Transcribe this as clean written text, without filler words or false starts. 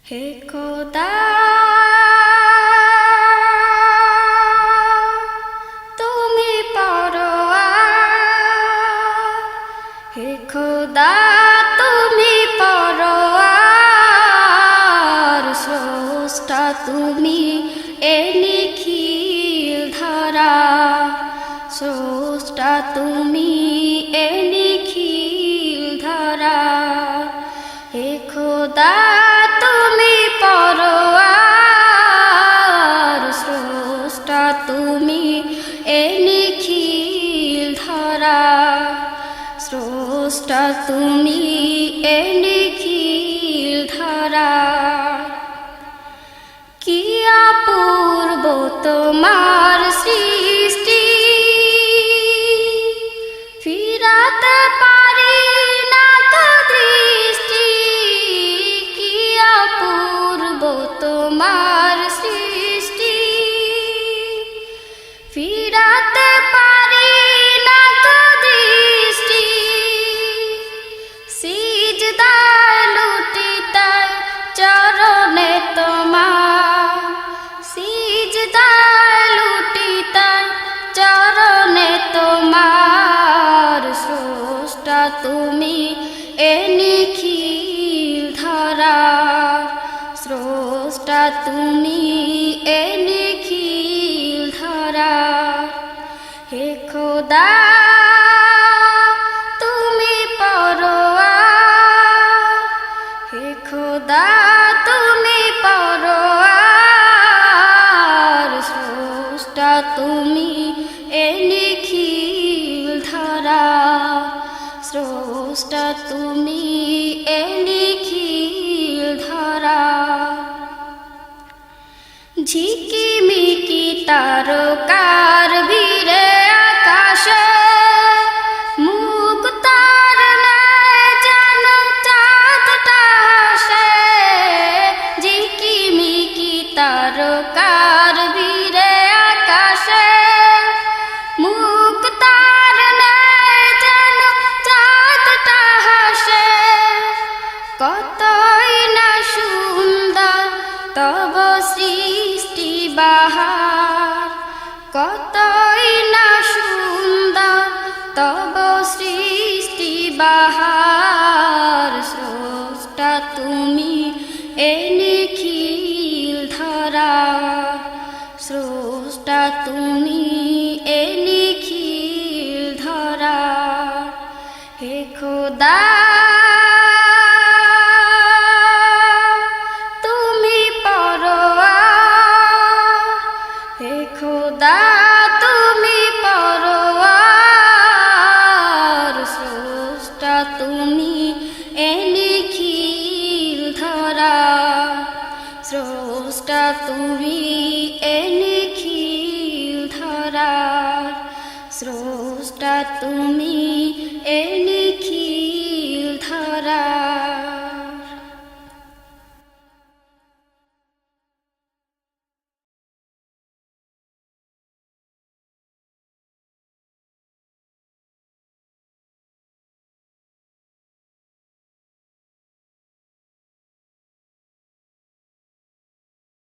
হে খোদা তুমি পরোয়ার, হে খোদা তুমি পরোয়ার, স্রষ্টা তুমি এ নিখিল ধরা, স্রষ্টা তুমি এ নিখিল ধরা। হে খোদা তুমি পরোয়ার, স্রষ্টা তুমি এ নিখিল ধরা, স্রষ্টা তুমি এ নিখিল ধরা। কি অপূর্ব তোমার সৃষ্টি, ফিরাতে পারি না তো দৃষ্টি। কি অপূর্ব তোমার সৃষ্টি, ফিরাতে পারি না তো দৃষ্টি। সিজদায় লুটিতাই চরণে তোমার, সিজদায় লুটিতাই চরণে তোমার, স্রষ্টা তুমি এ নিখিল ধরা, স্রষ্টা তুমি এ নিখিল ধরা। হে খোদা তুমি পরোয়ার, হে খোদা তুমি পরোয়ার, স্রষ্টা তুমি এ নিখিল ধরা, স্রষ্টা তুমি এ নিখিল ধরা। ঝিকিমিকি তারকার ভিড়ে আকাশে, মুক্তার ন্যায় যেন চাঁদটা হাসে। ঝিকিমিকি তারকার ভিড়ে আকাশে, মুক্তার ন্যায় যেন চাঁদটা হাসে। কতই না সুন্দর তব সৃষ্টি বাহার, কতই না সুন্দর তব সৃষ্টি বাহার, স্রষ্টা তুমি এ নিখিল ধরা, স্রষ্টা তুমি এ নিখিল ধরা। হে খোদা তুমি পরোয়ার, হে খোদা তুমি পরোয়ার, স্রষ্টা তুমি এ নিখিল ধরা, স্রষ্টা তুমি এ নিখিল ধরা, স্রষ্টা তুমি এ নিখিল ধরা।